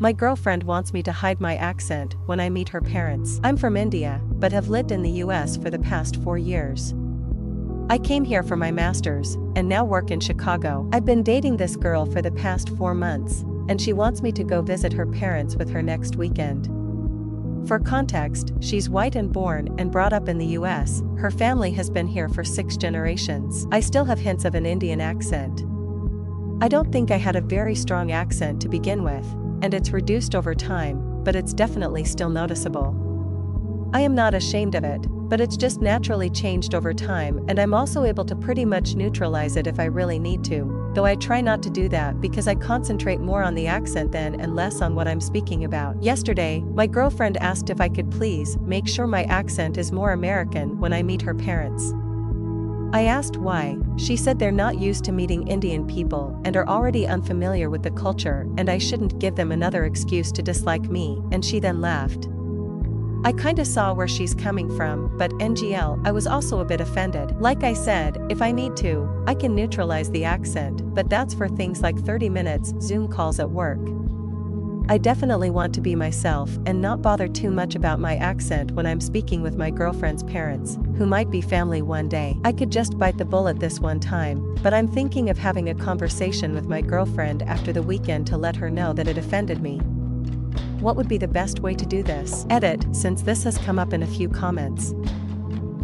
My girlfriend wants me to hide my accent when I meet her parents. I'm from India, but have lived in the US for the past 4 years. I came here for my master's, and now work in Chicago. I've been dating this girl for the past 4 months, and she wants me to go visit her parents with her next weekend. For context, she's white and born and brought up in the US, her family has been here for 6 generations. I still have hints of an Indian accent. I don't think I had a very strong accent to begin with, and it's reduced over time, but it's definitely still noticeable. I am not ashamed of it, but it's just naturally changed over time, and I'm also able to pretty much neutralize it if I really need to, though I try not to do that because I concentrate more on the accent then and less on what I'm speaking about. Yesterday, my girlfriend asked if I could please make sure my accent is more American when I meet her parents. I asked why. She said they're not used to meeting Indian people and are already unfamiliar with the culture, and I shouldn't give them another excuse to dislike me, and she then laughed. I kinda saw where she's coming from, but NGL, I was also a bit offended. Like I said, if I need to, I can neutralize the accent, but that's for things like 30 minutes Zoom calls at work. I definitely want to be myself and not bother too much about my accent when I'm speaking with my girlfriend's parents, who might be family one day. I could just bite the bullet this one time, but I'm thinking of having a conversation with my girlfriend after the weekend to let her know that it offended me. What would be the best way to do this? Edit, since this has come up in a few comments.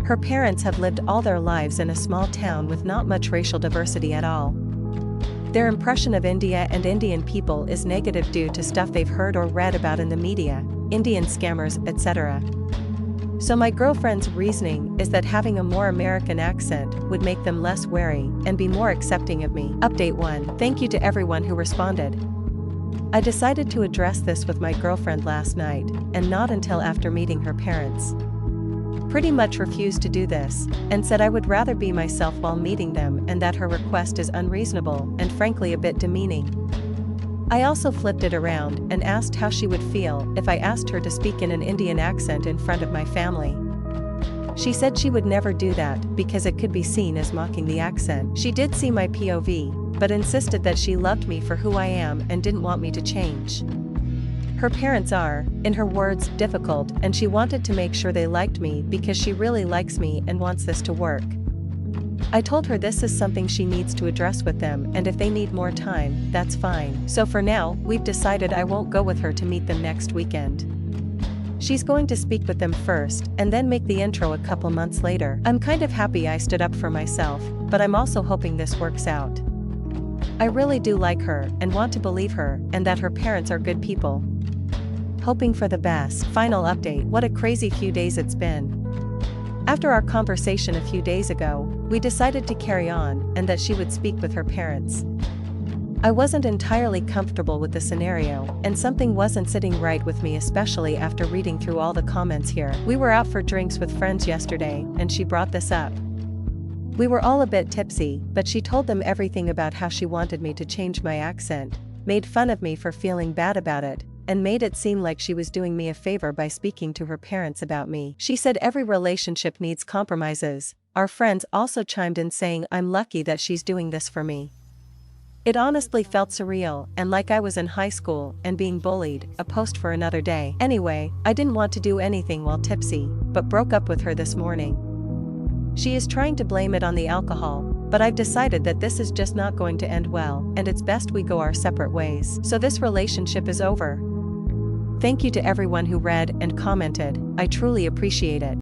Her parents have lived all their lives in a small town with not much racial diversity at all. Their impression of India and Indian people is negative due to stuff they've heard or read about in the media, Indian scammers, etc. So my girlfriend's reasoning is that having a more American accent would make them less wary and be more accepting of me. Update 1. Thank you to everyone who responded. I decided to address this with my girlfriend last night, and not until after meeting her parents. Pretty much refused to do this, and said I would rather be myself while meeting them and that her request is unreasonable and frankly a bit demeaning. I also flipped it around and asked how she would feel if I asked her to speak in an Indian accent in front of my family. She said she would never do that because it could be seen as mocking the accent. She did see my POV, but insisted that she loved me for who I am and didn't want me to change. Her parents are, in her words, difficult, and she wanted to make sure they liked me because she really likes me and wants this to work. I told her this is something she needs to address with them, and if they need more time, that's fine. So for now, we've decided I won't go with her to meet them next weekend. She's going to speak with them first, and then make the intro a couple months later. I'm kind of happy I stood up for myself, but I'm also hoping this works out. I really do like her, and want to believe her, and that her parents are good people. Hoping for the best. Final update. What a crazy few days it's been. After our conversation a few days ago, we decided to carry on, and that she would speak with her parents. I wasn't entirely comfortable with the scenario, and something wasn't sitting right with me, especially after reading through all the comments here. We were out for drinks with friends yesterday, and she brought this up. We were all a bit tipsy, but she told them everything about how she wanted me to change my accent, made fun of me for feeling bad about it, and made it seem like she was doing me a favor by speaking to her parents about me. She said every relationship needs compromises. Our friends also chimed in saying I'm lucky that she's doing this for me. It honestly felt surreal and like I was in high school and being bullied. A post for another day. Anyway, I didn't want to do anything while tipsy, but broke up with her this morning. She is trying to blame it on the alcohol, but I've decided that this is just not going to end well, and it's best we go our separate ways. So this relationship is over. Thank you to everyone who read and commented. I truly appreciate it.